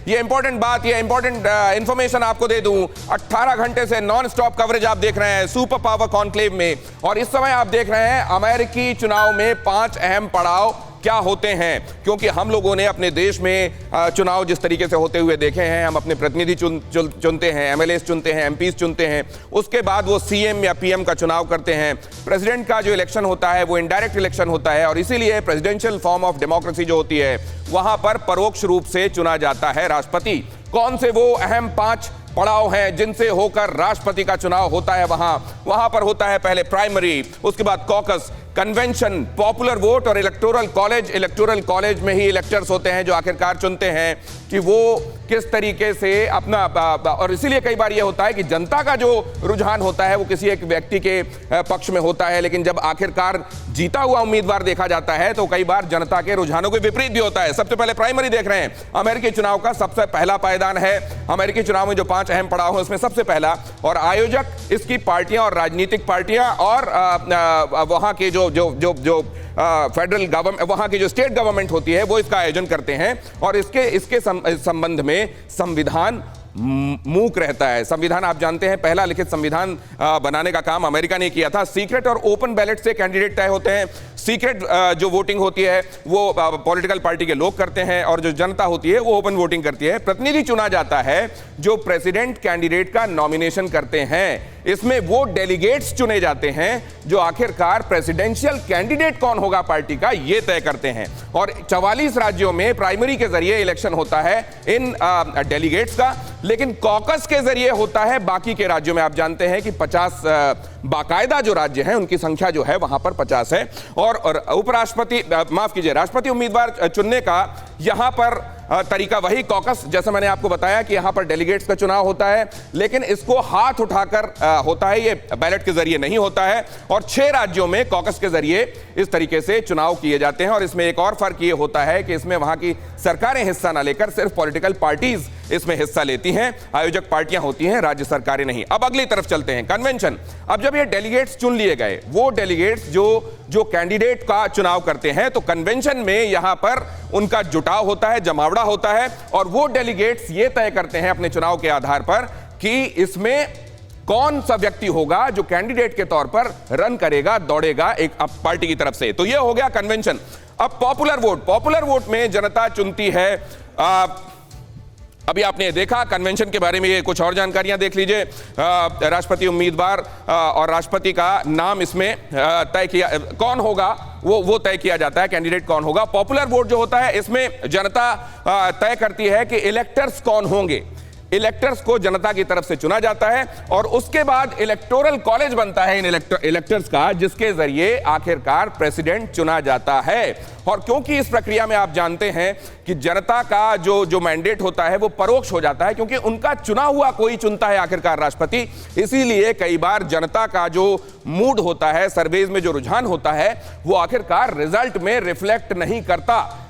ये इंपॉर्टेंट बात, ये इंपॉर्टेंट इंफॉर्मेशन आपको दे दूं। 18 घंटे से नॉन स्टॉप कवरेज आप देख रहे हैं सुपर पावर कॉन्क्लेव में, और इस समय आप देख रहे हैं अमेरिकी चुनाव में 5 अहम पड़ाव क्या होते हैं, क्योंकि हम लोगों ने अपने देश में चुनाव जिस तरीके से होते हुए देखे हैं, हम अपने प्रतिनिधि चुनते हैं, एमएलए चुनते हैं, एमपीज चुनते हैं, उसके बाद वो सीएम या पीएम का चुनाव करते हैं। प्रेसिडेंट का जो इलेक्शन होता है वो इनडायरेक्ट इलेक्शन होता है, और इसीलिए प्रेसिडेंशियल फॉर्म ऑफ डेमोक्रेसी जो होती है वहां पर परोक्ष रूप से चुना जाता है राष्ट्रपति। कौन से वो अहम 5 पड़ाव हैं जिनसे होकर राष्ट्रपति का चुनाव होता है? वहां पर होता है पहले प्राइमरी, उसके बाद कॉकस, कन्वेंशन, पॉपुलर वोट और इलेक्टोरल कॉलेज। इलेक्टोरल कॉलेज में ही इलेक्टर्स होते हैं जो आखिरकार चुनते हैं कि वो किस तरीके से अपना, और इसीलिए कई बार ये होता है कि जनता का जो रुझान होता है वो किसी एक व्यक्ति के पक्ष में होता है, लेकिन जब आखिरकार जीता हुआ उम्मीदवार देखा जाता है तो कई बार जनता के रुझानों के विपरीत भी होता है। सबसे पहले प्राइमरी देख रहे हैं, अमेरिकी चुनाव का सबसे पहला पायदान है। अमेरिकी चुनाव में जो 5 अहम पड़ाव है उसमें सबसे पहला, और आयोजक इसकी पार्टियां और राजनीतिक पार्टियां और वहां के जो फेडरल गवर्नमेंट, वहां की जो स्टेट गवर्नमेंट होती है वो इसका आयोजन करते हैं, और इसके संबंध में संविधान मूक रहता है। संविधान आप जानते हैं, पहला लिखित संविधान बनाने का काम अमेरिका ने किया था। सीक्रेट और ओपन बैलेट से कैंडिडेट तय होते हैं। सीक्रेट जो वोटिंग होती है वो पॉलिटिकल पार्टी के लोग करते हैं, और जो जनता होती है वो ओपन वोटिंग करती है। प्रतिनिधि चुना जाता है जो प्रेसिडेंट कैंडिडेट का नॉमिनेशन करते हैं। इसमें वो डेलीगेट्स चुने जाते हैं जो आखिरकार प्रेसिडेंशियल कैंडिडेट कौन होगा पार्टी का ये तय करते हैं। और 44 राज्यों में प्राइमरी के जरिए इलेक्शन होता है इन डेलीगेट्स का, लेकिन कॉकस के जरिए होता है बाकी के राज्यों में। आप जानते हैं कि 50 बाकायदा जो राज्य हैं उनकी संख्या जो है वहां पर 50 है, और उपराष्ट्रपति, माफ कीजिए, राष्ट्रपति उम्मीदवार चुनने का यहां पर तरीका वही कॉकस, जैसा मैंने आपको बताया कि यहां पर डेलीगेट्स का चुनाव होता है, लेकिन इसको हाथ उठाकर होता है, ये बैलेट के जरिए नहीं होता है। और 6 राज्यों में कॉकस के जरिए इस तरीके से चुनाव किए जाते हैं। और इसमें एक और फर्क ये होता है कि इसमें वहां की सरकारें हिस्सा ना लेकर सिर्फ पॉलिटिकल पार्टीज इसमें हिस्सा लेती हैं, आयोजक पार्टियां होती हैं, राज्य सरकारें नहीं। अब अगली तरफ चलते हैं, कन्वेंशन। अब जब ये डेलीगेट्स चुन लिए गए, वो डेलीगेट्स जो कैंडिडेट का चुनाव करते हैं, तो कन्वेंशन में यहां पर उनका जुटाव होता है, जमावड़ा होता है, और वो डेलीगेट्स ये तय करते हैं अपने चुनाव के आधार पर कि इसमें कौन सा व्यक्ति होगा जो कैंडिडेट के तौर पर रन करेगा, दौड़ेगा एक पार्टी की तरफ से। तो ये हो गया कन्वेंशन। अब पॉपुलर वोट, पॉपुलर वोट में जनता चुनती है, अभी आपने देखा कन्वेंशन के बारे में, ये कुछ और जानकारियां देख लीजिए। राष्ट्रपति उम्मीदवार और राष्ट्रपति का नाम इसमें तय किया, कौन होगा वो तय किया जाता है, कैंडिडेट कौन होगा। पॉपुलर वोट जो होता है इसमें जनता तय करती है कि इलेक्टर्स कौन होंगे। इलेक्टर्स को जनता की तरफ से चुना जाता है, और उसके बाद इलेक्टोरल कॉलेज बनता है इन इलेक्टर्स का, जिसके जरिए आखिरकार प्रेसिडेंट चुना जाता है। और क्योंकि इस प्रक्रिया में आप जानते हैं कि जनता का जो मैंडेट होता है वो परोक्ष हो जाता है, क्योंकि उनका चुना हुआ कोई चुनता है आखिरकार राष्ट्रपति, इसीलिए कई बार जनता का जो मूड होता है, सर्वेज में जो रुझान होता है, वो आखिरकार रिजल्ट में रिफ्लेक्ट नहीं करता।